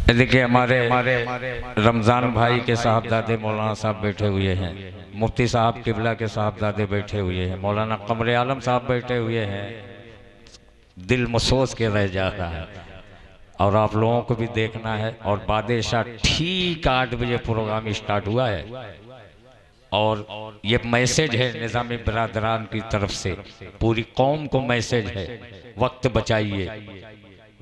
देखिए हमारे रमज़ान भाई के साहबजादे मौलाना साहब बैठे हुए हैं, मुफ्ती साहब किबला के साहबजादे बैठे हुए हैं, मौलाना कमर आलम साहब बैठे हुए हैं। दिल महसूस के रह जा रहा है और आप लोगों को भी देखना है। और बादशाह ठीक 8 बजे प्रोग्राम स्टार्ट हुआ है और ये मैसेज है निज़ामी बिरादरान की तरफ से, पूरी कौम को मैसेज है, वक्त बचाइए,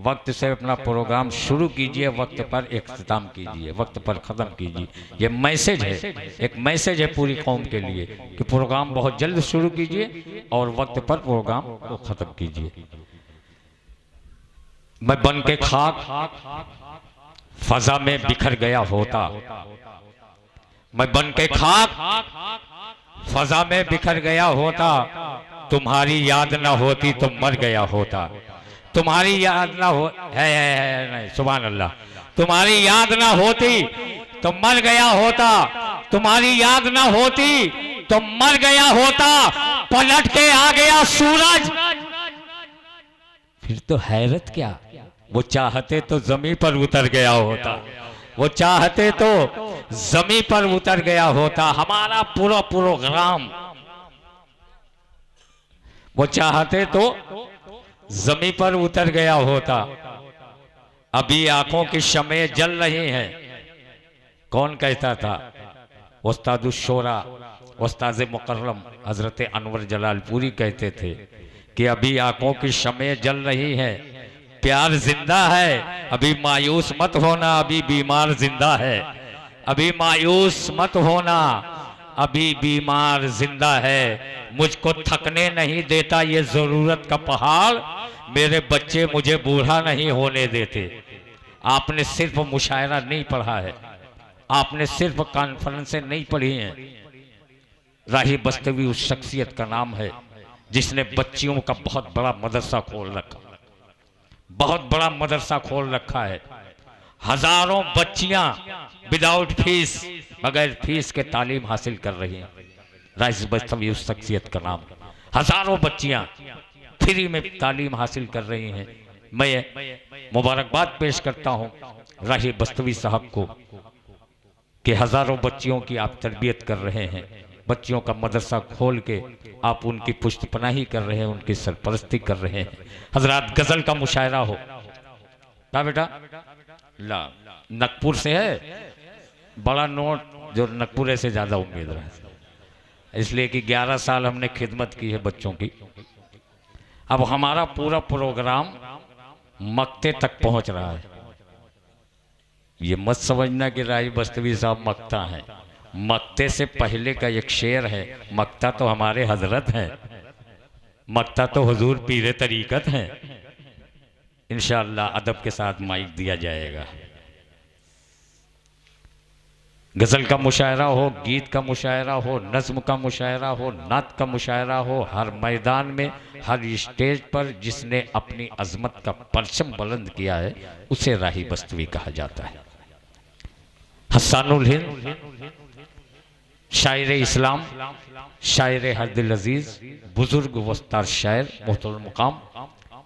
वक्त से अपना प्रोग्राम शुरू कीजिए, वक्त पर इख्तिताम कीजिए, वक्त पर ख़त्म कीजिए। ये मैसेज है, एक मैसेज है पूरी कौम के लिए कि प्रोग्राम बहुत जल्द शुरू कीजिए और वक्त पर प्रोग्राम को ख़त्म कीजिए। मैं बन के खाक फजा में बिखर गया होता, मैं बन के खाक फजा में बिखर गया होता, तुम्हारी याद ना होती तो मर गया होता। तुम्हारी याद ना हो है नहीं, सुभान अल्लाह। तुम्हारी याद ना होती तो मर गया होता, तुम्हारी याद ना होती तो मर गया होता। पलट के आ गया सूरज, फिर तो हैरत क्या, वो चाहते तो जमीन पर उतर गया होता, वो चाहते तो जमीन पर उतर गया होता। हमारा पूरा प्रोग्राम, वो चाहते तो जमीन पर उतर गया होता। अभी आंखों की शमे जल रही हैं। कौन कहता था? उस्तादुश्शोरा उस्ताद मुकर्रम हजरत अनवर जलालपुरी कहते थे कि अभी आंखों की शमे जल रही है, प्यार जिंदा है, अभी मायूस मत होना, अभी बीमार जिंदा है। अभी मायूस मत होना, अभी बीमार जिंदा है। मुझको थकने नहीं देता ये जरूरत का पहाड़, मेरे बच्चे मुझे बूढ़ा नहीं होने देते। आपने सिर्फ मुशायरा नहीं पढ़ा है, आपने सिर्फ कॉन्फ्रेंसें नहीं पढ़ी हैं। राही बस्तवी उस शख्सियत का नाम है जिसने बच्चियों का बहुत बड़ा मदरसा खोल रखा, बहुत बड़ा मदरसा खोल रखा है। हजारों बच्चियां विदाउट फीस, बगैर फीस के तालीम हासिल कर रही हैं। राही बस्तवी उस शख्सियत का नाम, हजारों बच्चियां फ्री में तालीम हासिल कर रही हैं। मैं मुबारकबाद पेश करता हूं राही बस्तवी साहब को कि हजारों बच्चियों की आप तरबियत कर रहे हैं, बच्चियों का मदरसा खोल के आप उनकी पुष्टपनाही कर रहे हैं, उनकी सरपरस्ती कर रहे हैं। हजरात गजल का मुशायरा हो क्या बेटा? ला नकपुर से है बड़ा नोट, जो नकपुरे से ज्यादा उम्मीद है, इसलिए कि 11 साल हमने खिदमत की है बच्चों की। अब हमारा पूरा प्रोग्राम मक्ते तक पहुंच रहा है। ये मत समझना कि राही बस्तवी साहब मक्ता हैं, मक्ते से पहले का एक शेर है। मक्ता तो हमारे हजरत हैं, मक्ता तो हुजूर पीरे तरीकत हैं। इंशाअल्लाह अदब के साथ माइक दिया जाएगा। गज़ल का मुशायरा हो, गीत का मुशायरा हो, नज़्म का मुशायरा हो, नात का मुशायरा हो, हर मैदान में, हर स्टेज पर जिसने अपनी अज़मत का परचम बुलंद किया है उसे राही बस्तवी कहा जाता है। हसानुल हिंद शायर इस्लाम, शायर हरदिल अजीज, बुजुर्ग वस्तार शायर, मोहतरम मुकाम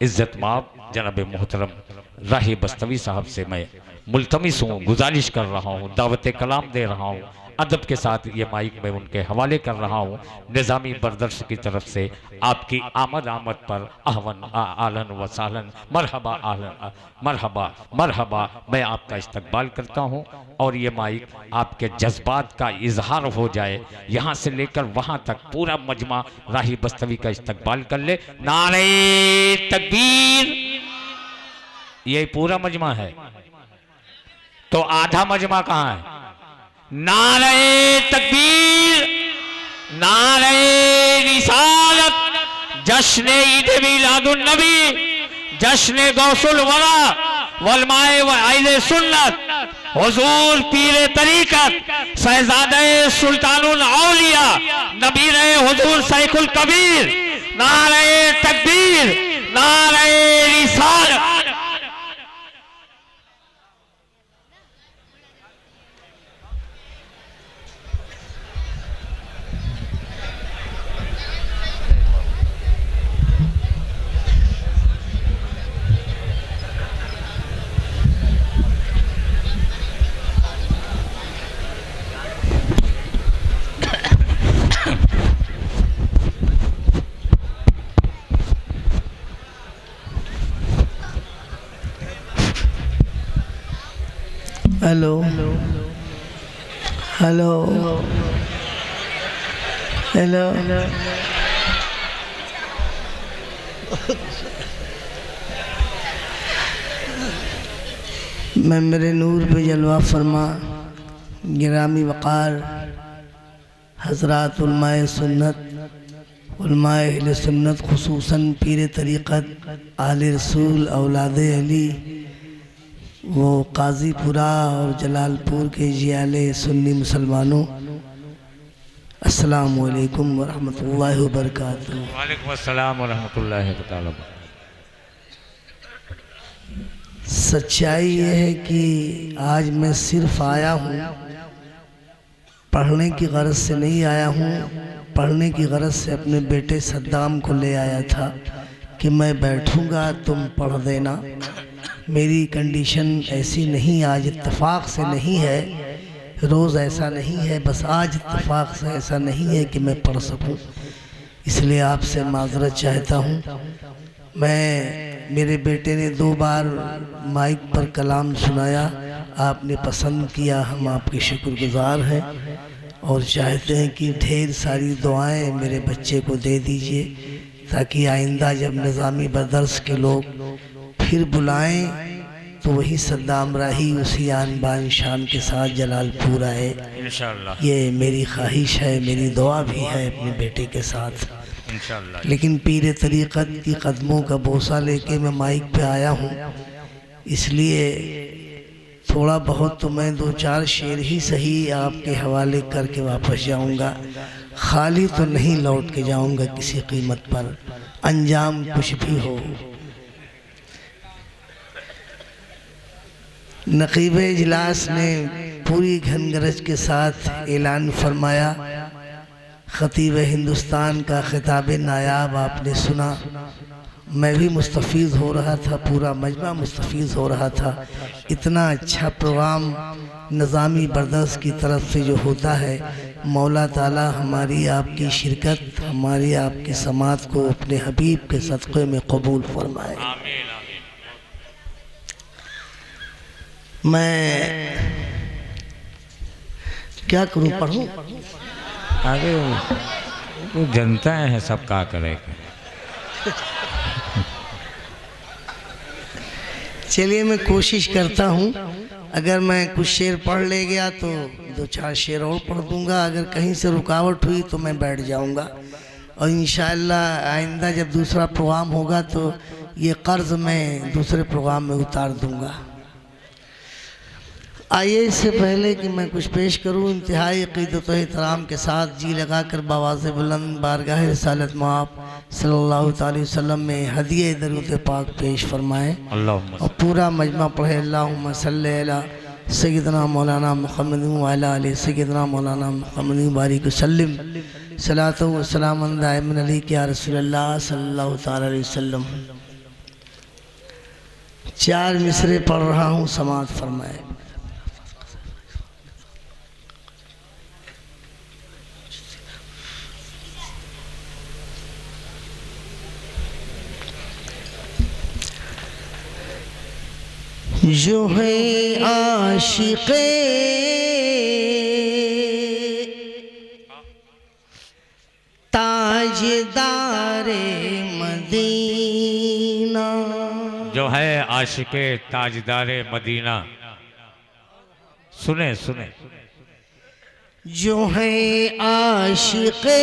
इज्जत माब जनाब मोहतरम राही बस्तवी साहब से मैं मुल्तमिस हूँ, गुजारिश कर रहा हूँ, दावत कलाम दे रहा हूँ। अदब के साथ ये माइक में उनके हवाले कर रहा हूँ। निज़ामी बरदर्श की तरफ से आपकी आमद पर आहवन आलन व सालन, मरहबा आलन, मरहबा मरहबा, मैं आपका इस्तकबाल करता हूँ। और ये माइक आपके जज्बात का इजहार हो जाए, यहाँ से लेकर वहाँ तक पूरा मजमा राही बस्तवी का इस्तकबाल कर ले। नारे तकबीर, ये पूरा मजमा है तो आधा मजमा कहाँ है? नारे तकबीर, नारे रिसालत, जश्न ईद मिलादुन नबी, जश्न गौसुल वरा वलमाए व आइले सुन्नत, हुजूर पीरे तरीकत, शहजादे सुल्तानुल औलिया, नबी रहे हुजूर सैखुल कबीर। नारे तकबीर, नारे रिसालत। हेलो हेलो हेलो मैं मेरे नूर पे जलवा फरमा गिरामी वक़ार हज़रात उलमाए सुन्नत उलमाए अहले सुन्नत खुसूसन पीर तरीक़त आले रसूल औलादे अली वो काजीपुरा और जलालपुर के जियाले सुन्नी मुसलमानों, अस्सलामु अलैकुम व रहमतुल्लाहि व बरकातुहू। वालेकुम अस्सलाम व रहमतुल्लाहि व बरकातुहू। सच्चाई ये है कि आज मैं सिर्फ आया हूँ, पढ़ने की गरज से नहीं आया हूँ। पढ़ने की गरज से अपने बेटे सद्दाम को ले आया था कि मैं बैठूँगा तुम पढ़ देना। मेरी कंडीशन ऐसी नहीं, आज इत्तेफाक से नहीं है, रोज़ ऐसा नहीं है, बस आज इत्तेफाक से ऐसा नहीं है कि मैं पढ़ सकूं। इसलिए आपसे माजरत चाहता हूं। मेरे बेटे ने 2 बार माइक पर कलाम सुनाया, आपने पसंद किया, हम आपके शुक्रगुजार हैं और चाहते हैं कि ढेर सारी दुआएं मेरे बच्चे को दे दीजिए ताकि आइंदा जब निज़ामी बदर्स के लोग फिर बुलाएं तो वही सद्दाम राही उसी आन बान शान के साथ जलालपुर आए इंशाअल्लाह। ये मेरी ख्वाहिश है, मेरी दुआ भी है अपने बेटे के साथ इंशाअल्लाह। लेकिन पीर तरीक़त की कदमों का बोसा लेके मैं माइक पे आया हूँ, इसलिए थोड़ा बहुत तो मैं 2-4 शेर ही सही आपके हवाले करके वापस जाऊँगा। खाली तो नहीं लौट के जाऊँगा किसी कीमत पर, अंजाम कुछ भी हो। नक़ीब इजलास ने पूरी घनगरज के साथ ऐलान फरमाया। ख़तीब हिंदुस्तान का ख़िताब नायाब आपने सुना। मैं भी मुस्तफ़ीज़ हो रहा था, पूरा मजमा मुस्तफ़ीज़ हो रहा था। इतना अच्छा प्रोग्राम निज़ामी बर्दर्स की तरफ से जो होता है, मौला ताला हमारी आपकी शिरकत, हमारी आपकी समात को अपने हबीब के सदक़े में कबूल फरमाए। मैं क्या करूं, पढ़ूं? आगे वो जनता है सब का करेगा। चलिए मैं कोशिश करता हूं। अगर मैं कुछ शेर पढ़ ले गया तो 2-4 शेर और पढ़ दूंगा। अगर कहीं से रुकावट हुई तो मैं बैठ जाऊंगा और इंशाअल्लाह आइंदा जब दूसरा प्रोग्राम होगा तो ये कर्ज मैं दूसरे प्रोग्राम में उतार दूंगा। आइए, इससे पहले कि मैं कुछ पेश करूं, इंतहाई अक़ीदत व एहतराम के साथ जी लगाकर बावाज़े बुलंद बारगाह रिसालत मआब सल्लल्लाहु अलैहि वसल्लम में हदिये दरूद पाक पेश फरमाएँ और पूरा मजमा पढ़े। अल्लाहुम्मा सल्ली अला सय्यिदना मौलाना मुहम्मद व अला आलि सय्यिदना मौलाना मुहम्मद बारिक वसल्लम सलातो व सलामुन दाइमन अलैका या रसूलल्लाह सल्लल्लाहु अलैहि वसल्लम। 4 मिसरे पढ़ रहा हूँ, समात फरमाए। जो है आशिक़े ताजदारे मदीना, जो है आशिक़े ताजदारे मदीना। सुने सुने। जो है आशिक़े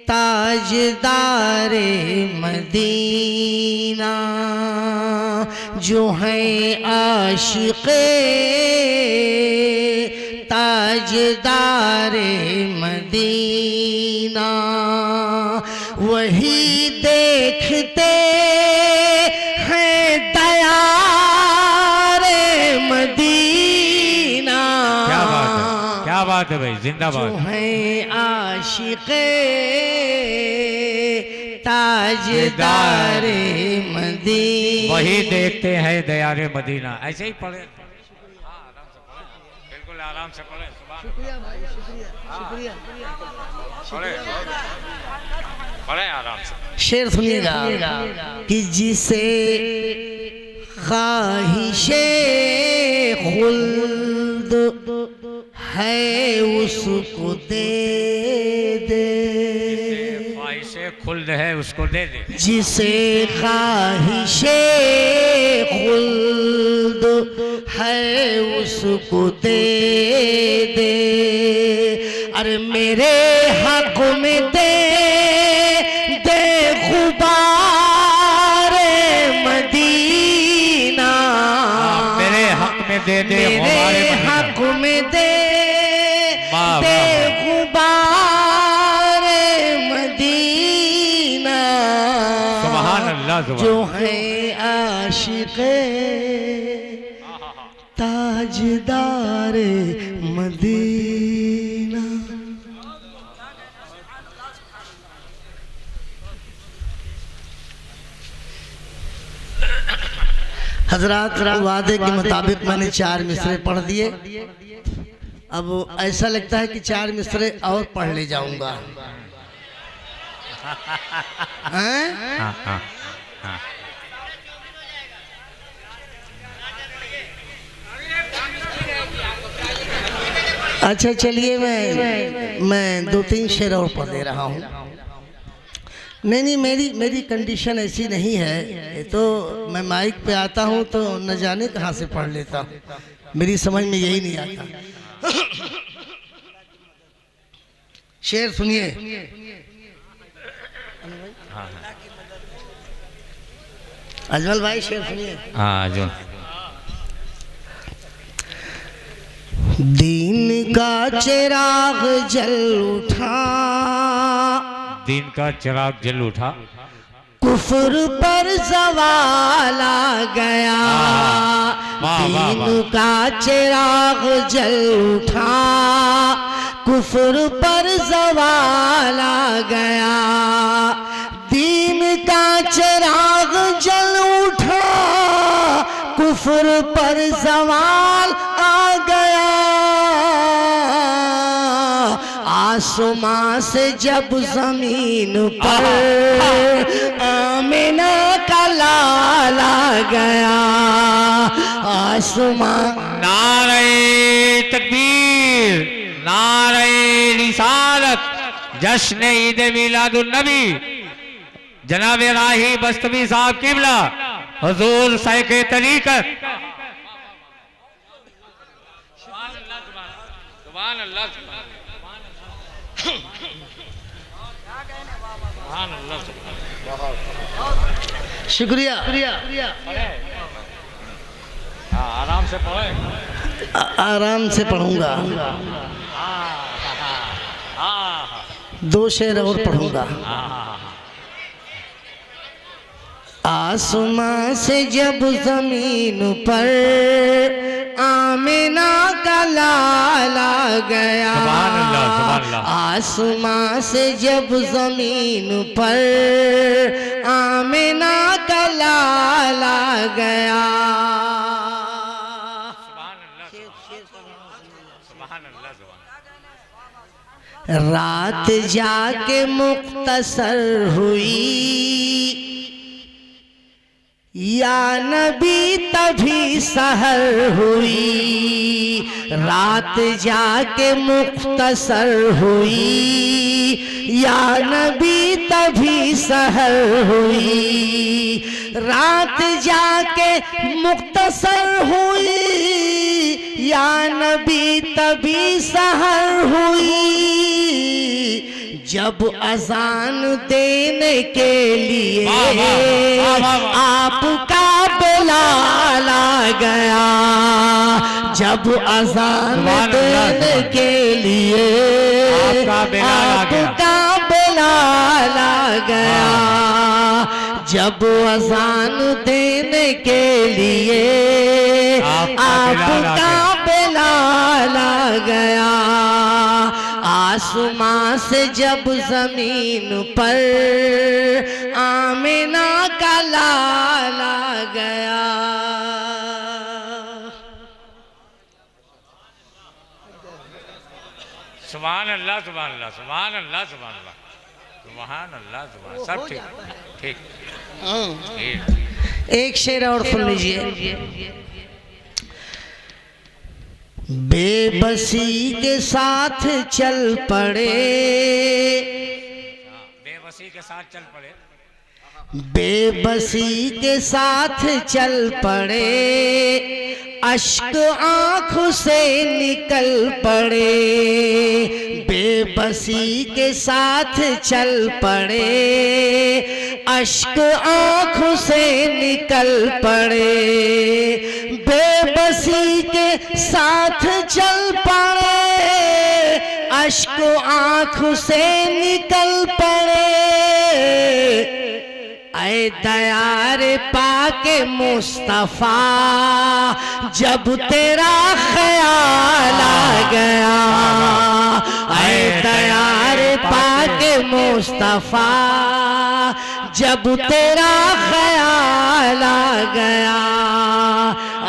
ताजदारे मदीना, जो है आशिक़े ताजदारे मदीना, वही देखते हैं दयारे मदीना। क्या बात है भाई, जिंदाबाद। जो है आशिक़े ताजदारे मदीना, वही देखते हैं दयारे मदीना। ऐसे ही पढ़े, बिल्कुल आराम से पढ़े। शुक्रिया भाई, शुक्रिया शुक्रिया पढ़े आराम से। शेर सुनिएगा कि जिसे ख्वाहिशे खुल्द है उसको दे दे, ख्वाहिशे खुल्द है उसको दे दे, जिसे ख्वाहिशे खुल्द है उसको दे दे। अरे मेरे हक में दे दे गुबारे मदीना, मेरे हक में दे दे, मेरे हक में दे दे गुबारे मदीना। सुभान अल्लाह, जो है आशिक़े ताजदार मदीना। हजरात, वादे के मुताबिक मैंने 4 मिसरे पढ़ दिए। अब ऐसा लगता है कि 4 मिसरे और पढ़ ले जाऊंगा। हैं? हाँ, हाँ, हाँ। अच्छा चलिए, मैं 2-3 शेर और पढ़ दे रहा हूँ। नहीं, मेरी कंडीशन ऐसी नहीं है। तो मैं माइक पे आता हूँ तो न जाने कहाँ से पढ़ लेता हूँ, मेरी समझ में यही नहीं आता। शेर सुनिए। अजमल भाई शेर सुनिए। हाँ जो दीन का चिराग जल उठा, दीन का चिराग जल उठा, कुफर पर ज़वाल आ गया। दीन का चिराग जल उठा, कुफर पर ज़वाल आ गया। दीन का चिराग जल उठा, कुफर पर ज़वाल आ गया। आसमां से जब जमीन पर आमिना का लाल आ गया। आसमां नारे तकबीर, नारे रिसालत, जश्न ईद मिलादुन नबी, जनाब राही बस्तवी साहब किबला, हुजूर शाइख तरीक़त। सुभान अल्लाह, शुक्रिया। आराम से पढ़े, आराम से पढ़ूंगा। 2 शेर और पढ़ूंगा। आसमां से जब जमीन पर आमिना का लाल आ गया। सुभान अल्लाह, सुभान अल्लाह। आसमां से जब जमीन पर आमिना का लाल आ गया। रात जाके मुख्तसर हुई या नबी तभी सहर हुई। रात जाके मुख्तसर हुई या नबी तभी सहर हुई। रात जाके मुख्तसर हुई या नबी तभी सहर हुई। जब अजान देने के लिए आपका बिलाल आ गया। जब अजान देने के लिए आपका बिलाल आ गया। जब अजान देने के लिए आपका बिलाल आ गया। आसमां से जब जमीन पर आमिना का लाल आ गया। सुभान अल्लाह, सुभान अल्लाह, सुभान अल्लाह, सुभान अल्लाह, सुभान अल्लाह, सुभान, सब ठीक ठीक ठीक। एक शेर और सुन लीजिए। बेबसी के साथ चल पड़े, बेबसी के साथ चल पड़े, बेबसी के साथ चल पड़े, अश्क आँखों से निकल पड़े। बेबसी के साथ चल पड़े, अश्क आँखों से निकल पड़े। बेबसी के साथ चल पड़े, अश्क आँखों से निकल पड़े। ऐ दयार पाके मुस्तफा जब तेरा ख्याल आ गया, ऐ दयार पाके मुस्तफा जब तेरा ख्याल आ गया।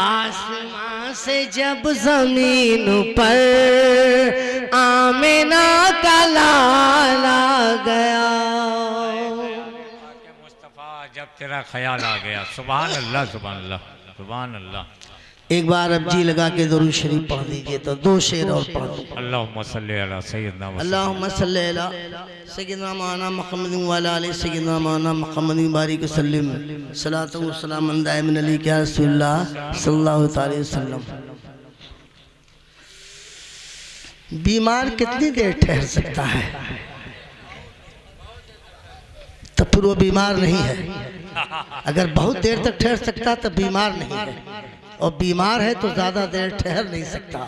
आसमां से जब जमीन पर आमिना का लाल आ गया, जब तेरा ख्याल आ गया। सुभान अल्लाह, सुभान अल्लाह, सुभान अल्लाह। एक बार अब जी लगा के दुरूद शरीफ पढ़ दीजिए तो दो शेर और पढ़ दो। अल्लाहुम्मा सल्ली अला सय्यदना अल्लाहुम्मा सल्ली अला सय्यदना मौलाना मुहम्मद व अला आलि सय्यदना मौलाना मुहम्मद बारिक वसल्लम सलातु व सलाम दाइमन अली या रसूलुल्लाह सल्लल्लाहु अलैहि वसल्लम। बीमार कितनी देर ठहर सकता है? तो फिर वो बीमार नहीं है। अगर बहुत देर तक ठहर सकता तो बीमार नहीं है, और बीमार है तो ज्यादा देर ठहर नहीं सकता।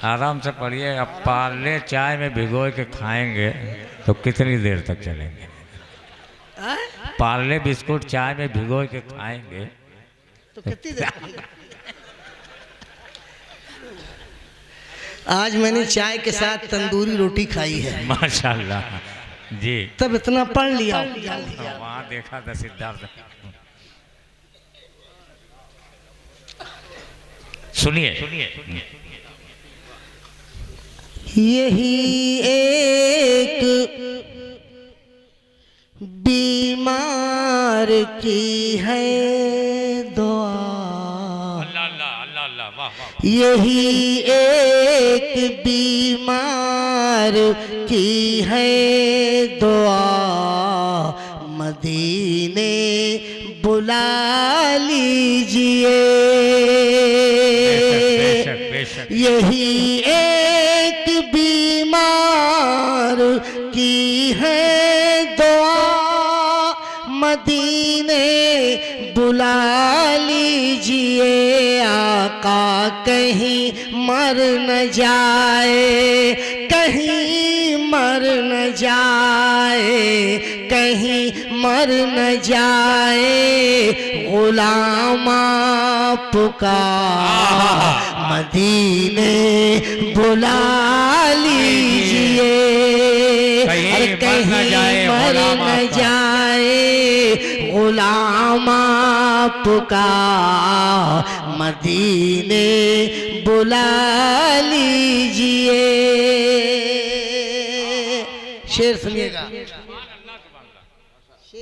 आराम से पढ़िए। अब पार्ले चाय में भिगो के खाएंगे तो कितनी देर तक चलेंगे? पार्ले बिस्कुट चाय में भिगो के खाएंगे तो कितनी देर? आज मैंने चाय के साथ तंदूरी रोटी खाई है माशाल्लाह जी। तब इतना पढ़ लिया। वहाँ देखा था सिद्धार्थ। सुनिए सुनिए। यही एक बीमार की है दुआ, यही एक बीमार की है दुआ, मदीने बुला लीजिए। यही एक बीमार की है दुआ, मदीने बुला लीजिए। आका कहीं मर न जाए, कहीं मर न जाए, कहीं मर न जाए। गुलाम पुकार मदीने बुला लीजिए। कहीं मर न जाए, गुलाम पुकार मदीने बुला लीजिए। शेर सुनिएगा।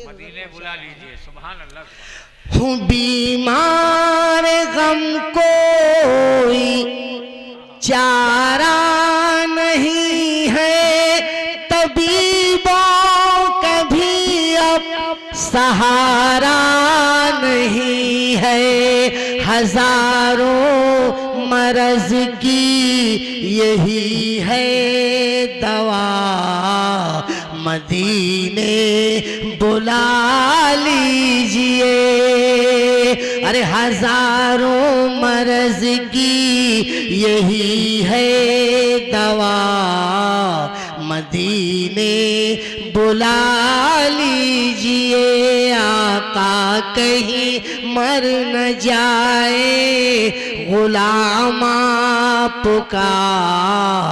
मदीने बुला लीजिए। सुभान अल्लाह। हूँ बीमार गम कोई चारा नहीं है, तबीबों का भी अब सहारा नहीं है। हजारों मरज की यही है दवा, मदीने बुला लीजिए। अरे हजारों मरज की यही है दवा, मदीने बुला लीजिए। आका कहीं मर न जाए, गुलाम पुकार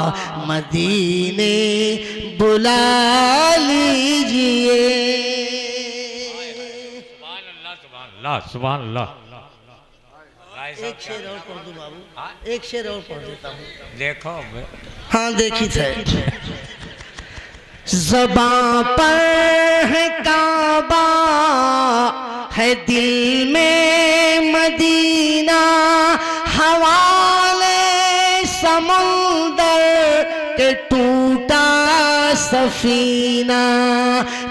मदीने बुला लीजिए। सुभान अल्लाह। एक शेर और पढ़ दूं बाबू, एक शेर और पढ़ देता हूँ। देखो हाँ देखी थे। ज़बां पर है काबा, है दिल में मदीना, हवाले समुंदर के टूटा सफीना,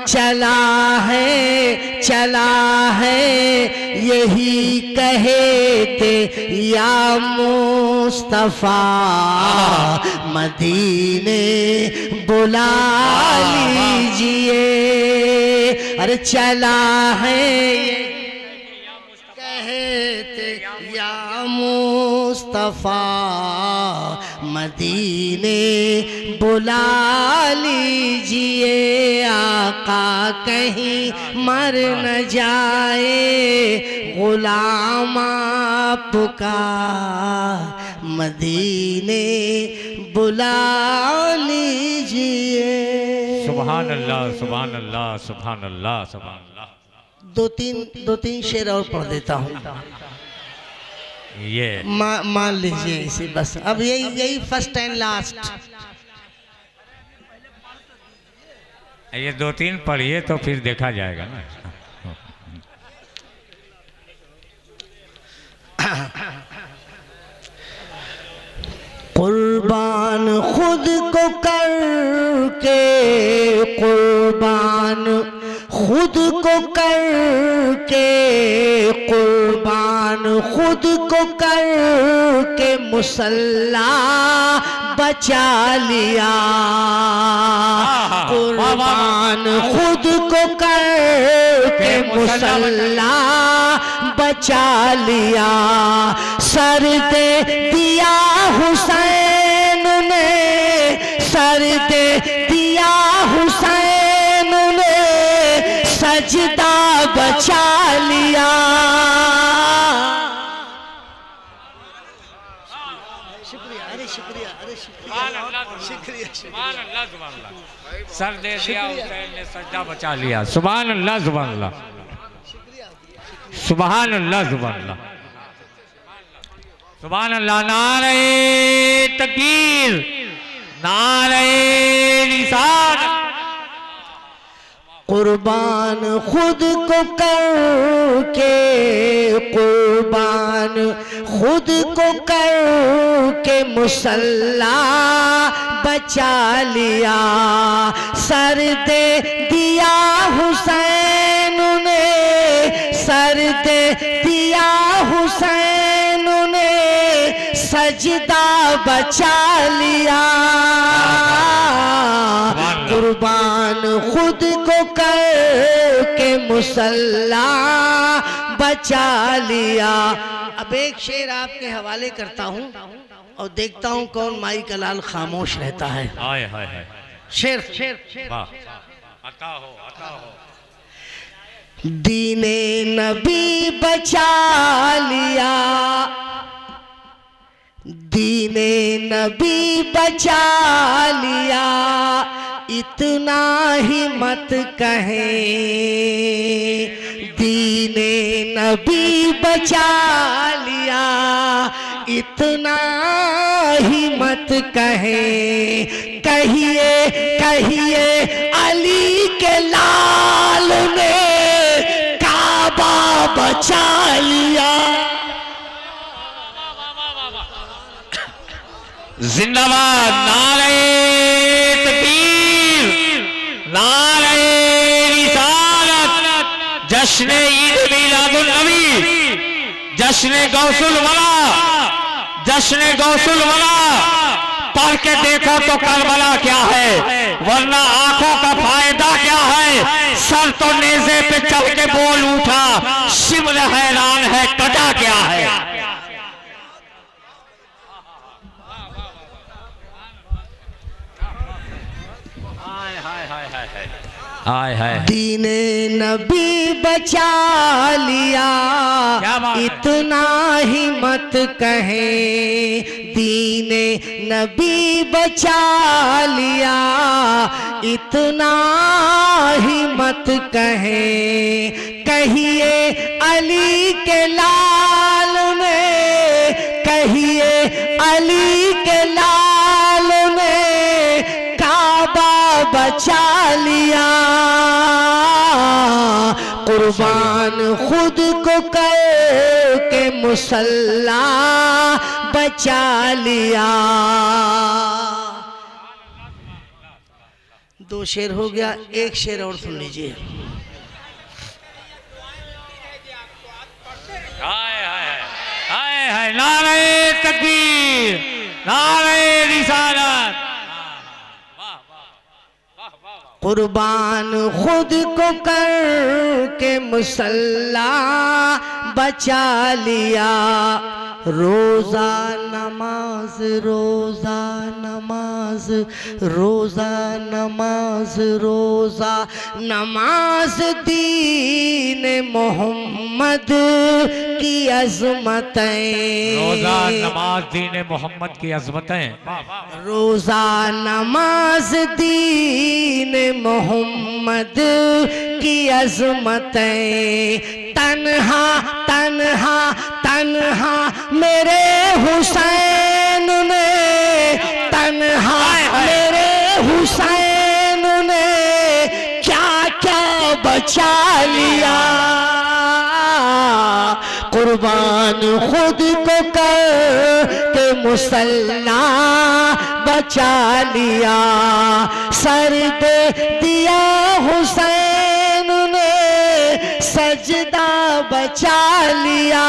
चला है यही कहते या मुस्तफा, मदीने बुला लीजिए। अरे चला है कहते या मुस्तफा, मदीने बुला लीजिए। आका कहीं मर न जाए, गुलाम आपका मदीने बुला लीजिए। सुभान अल्लाह, सुभान अल्लाह, सुभान अल्लाह, सुभान अल्लाह। दो तीन शेर और पढ़ देता हूँ, ये मान लीजिए इसे बस। अब यही फर्स्ट एंड लास्ट। ये 2-3 पढ़िए तो फिर देखा जाएगा ना। कुर्बान खुद को करके, कुर्बान खुद को करके, कुर्बान खुद को करके मुसल्ला बचा लिया। कुर्बान खुद को करके मुसल्ला बचा लिया। सर दे दिया हुसैन ने, सर दे दिया हुसैन ने, सजदा बचा लिया। शुक्रिया, अरे शुक्रिया, अरे शुक्रिया, शुक्रिया। सर दे दिया हुसैन ने, सजदा बचा लिया। सुभान अल्लाह, सुभान अल्लाह, सुभान अल्लाह, सुभान अल्लाह, सुभान अल्लाह। नारे तकबीर, नारे रिसालत। कुर्बान खुद को करके, कुर्बान खुद को करके मुसल्ला बचा लिया। सर दे दिया हुसैन ने, सर दे दिया हुसैन ने, सजदा बचा लिया। कुर्बान खुद को करके मुसल्ला बचा लिया। अब एक शेर आपके हवाले करता हूँ और देखता हूँ कौन माई का लाल खामोश रहता है। हाय हाय हाय। शेर शेर वाह, अता हो, अता हो। दीने नबी बचा लिया, दीने नबी बचा लिया, इतना ही मत कहें। दीने नबी बचा लिया, इतना ही मत कहें। कहिए कहिए अली के लाल ने काबा बचा लिया। जिंदाबाद, नारे तकबीर, नारे रिसालत, जश्न ईद मिलादुन नबी, जश्न गौसुल वला, जश्न गौसुल वला। पढ़ के देखो तो करबला क्या है, वरना आंखों का फायदा क्या है। सर तो नेज़े पे चढ़ के बोल उठा, शिमर हैरान है कटा क्या है। हाय हाय। दीने नबी बचा लिया, इतना ही मत कहें। दीने नबी बचा लिया, इतना ही मत कहें। कहिए अली के लाल ने, कहिए अली के लाल ने काबा बचा बचा लिया, कुर्बान खुद को करके मुसल्ला बचा लिया। 2 शेर हो गया, 1 शेर और सुन लीजिए। हाय हाय हाय हाय, नारे तकबीर, नारे रिसालत। कुर्बान खुद को करके मुसल्ला बचा लिया, रोजा नमाज रोजा नमाज रोजा नमाज रोजा नमाज दीन मोहम्मद की अज़मतें, रोजा नमाज दीन मोहम्मद की अज़मतें, रोजा नमाज दीन मोहम्मद की अज़मतें, तन्हा तन्हा तन्हा मेरे हुसैन ने, तन्हा मेरे हुसैन ने क्या क्या बचा लिया, कुर्बान खुद को करके मुसल्ला बचा लिया, सर दे दिया हुसैन ने सजदा बचा लिया,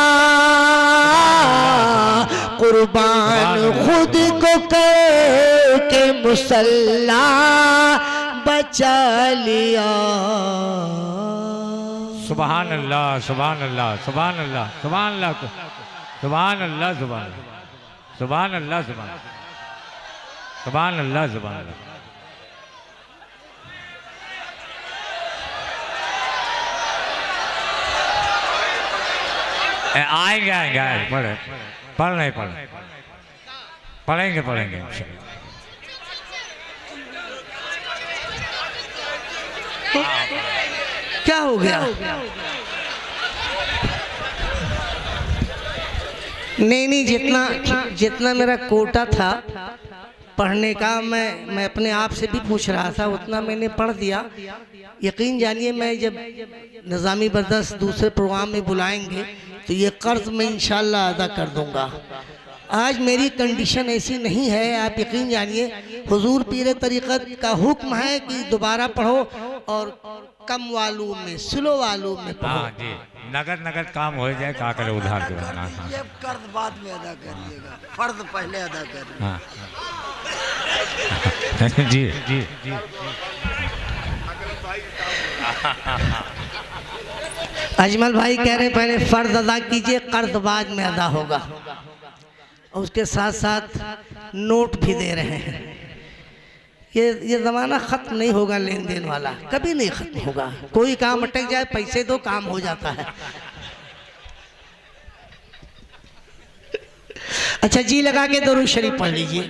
कुर्बान खुद को करके मुसल्ला बचा लिया। सुभान अल्लाह सुभान अल्लाह सुभान अल्लाह सुभान अल्लाह सुभान अल्लाह सुभान अल्लाह सुभान अल्लाह सुभान अल्लाह। आएंगे आएंगे आएंगे, पढ़े पढ़ नहीं पढ़े, पढ़ेंगे पढ़ेंगे। क्या हो गया? नहीं, जितना मेरा कोटा था पढ़ने का, मैं अपने आप से भी पूछ रहा था, उतना मैंने पढ़ दिया। यकीन जानिए, मैं जब निज़ामी बर्दस्त दूसरे प्रोग्राम में बुलाएंगे तो ये कर्ज मैं इंशाल्लाह अदा कर दूंगा। आज मेरी कंडीशन ऐसी नहीं है, आप यकीन जानिए। हुजूर पीर तरीक़त का हुक्म है कि दोबारा पढ़ो और कम वालू में स्लो वालू में पढ़ो। हाँ जी, नगद नगद काम हो जाए, क्या करे उधार के बाद। ये कर्ज बाद में अदा करिएगा, फर्ज पहले अदा करिए। हाँ जी जी जी। अजमल भाई कह रहे हैं पहले फर्ज अदा कीजिए, कर्ज बाद में अदा होगा। और उसके साथ साथ नोट भी दे रहे हैं। ये ज़माना ख़त्म नहीं होगा, लेन देन वाला कभी नहीं ख़त्म होगा। कोई काम अटक जाए, पैसे दो, काम हो जाता है। अच्छा जी लगा के दरूद शरीफ पढ़ लीजिए।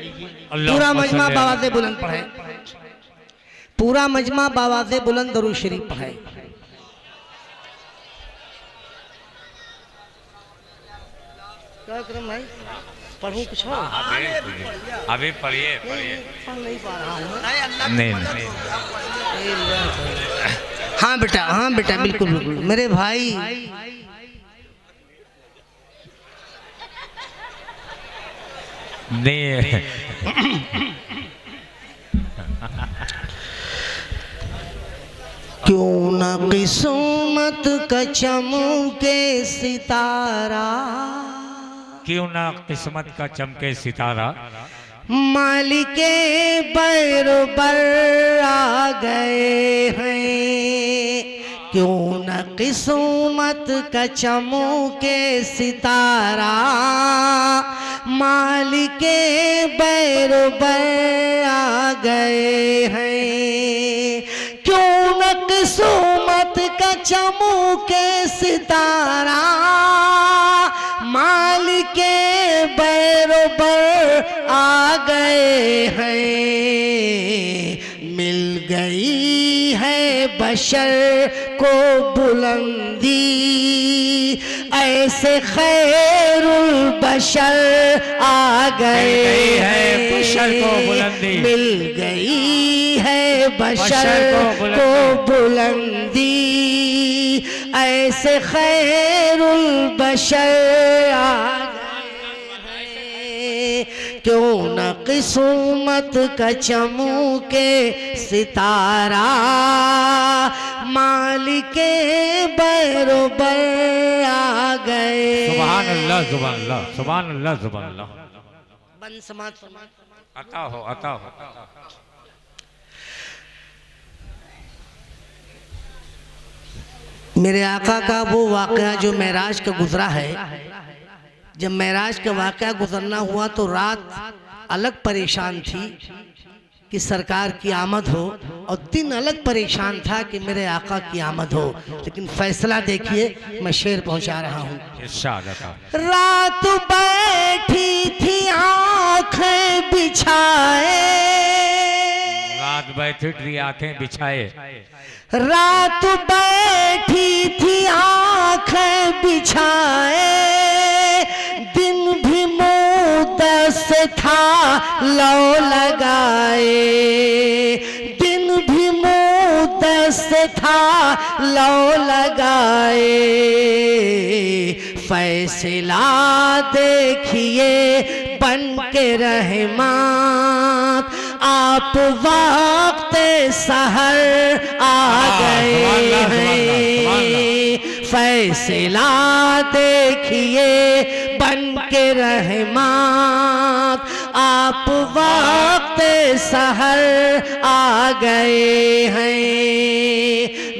पूरा मजमा बावाज़े बुलंद पढ़े, पूरा मजमा बावाज़े बुलंद दरूद शरीफ पढ़े। क्या करम भाई, पढ़ूं कुछ हो? अभी पढ़िए पढ़िए। नहीं पा रहा हूं। नहीं। हाँ बेटा बिल्कुल बिल्कुल मेरे भाई। नहीं क्यों न किस्मत का चमके सितारा, क्यों ना किस्मत का चमके सितारा, मालिके बरबर आ गए हैं। क्यों न किस्मत का चमके सितारा, मालिके बरबर आ गए हैं। क्यों न किस्मत का चमके सितारा, मालिके बरबर आ गए हैं। मिल गई है बशर को बुलंदी, ऐसे खैरुल बशर आ गए हैं। बशर को बुलंदी, मिल गई है बशर को बुलंदी, ऐसे खैरुल बशर आ क्यों न किस्मत का चमके सितारा, मालिके बरोबर आ गए। सुभान अल्लाह सुभान अल्लाह सुभान अल्लाह सुभान अल्लाह। बंद समाज अता हो अता हो। मेरे आका का वो वाक़या जो मेराज का गुजरा है, जब मेराज का वाक़या गुजरना हुआ तो रात अलग परेशान थी कि सरकार की आमद हो, और दिन अलग परेशान था कि मेरे आका की आमद हो। लेकिन फैसला देखिए, मैं शेर पहुंचा रहा हूँ। रात बैठी थी आंखें बिछाए, रात बैठी थी आंखें बिछाए, रात बैठी थी आंखें बिछाए, दिन भी मुद्दत था लो लगाए, दिन भी मुद्दत था लो लगाए। फैसला देखिए बन के रहमत, आप वक्त सहर आ गए हैं। फैसला देखिए बन के रहमत, आप वक्त सहर आ गए हैं।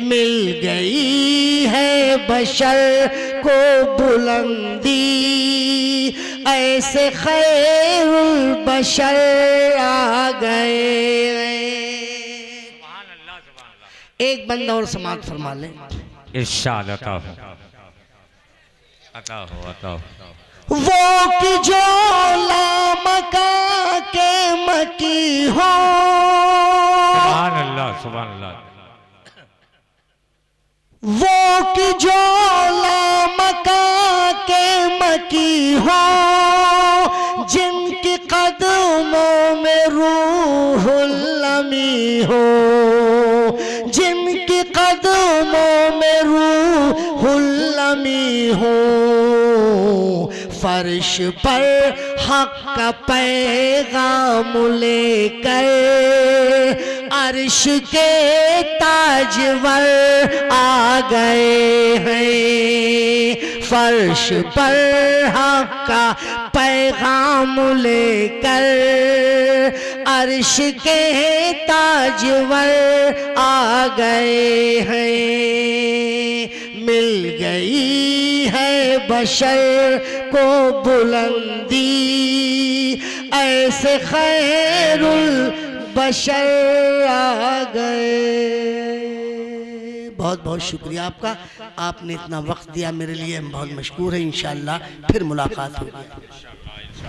मिल गई है बशर को बुलंदी, ऐसे खैरुल बशर आ गए। एक बंदा और समाप्त फरमा ले। इरशाद अता हो अता हो अता हो। वो कि जो लामका के मकी हो, सुभान अल्लाह सुभान अल्लाह। वो कि जो लामका के मकी हो, जिनके कदमों में रूहुल अमी हो, जिनके कदमों में रूहुल अमी हो। फर्श पर हक का पैगाम लेकर अर्श के ताजवर आ गए हैं। फर्श पर हक का पैगाम लेकर अर्श के ताजवर आ गए हैं। मिल गई है बशर को बुलंदी, ऐसे खैरुल बशर आ गए। बहुत बहुत शुक्रिया आपका, आपने इतना वक्त दिया मेरे लिए, हम बहुत मशकूर हैं। इंशाअल्लाह फिर मुलाकात होगी।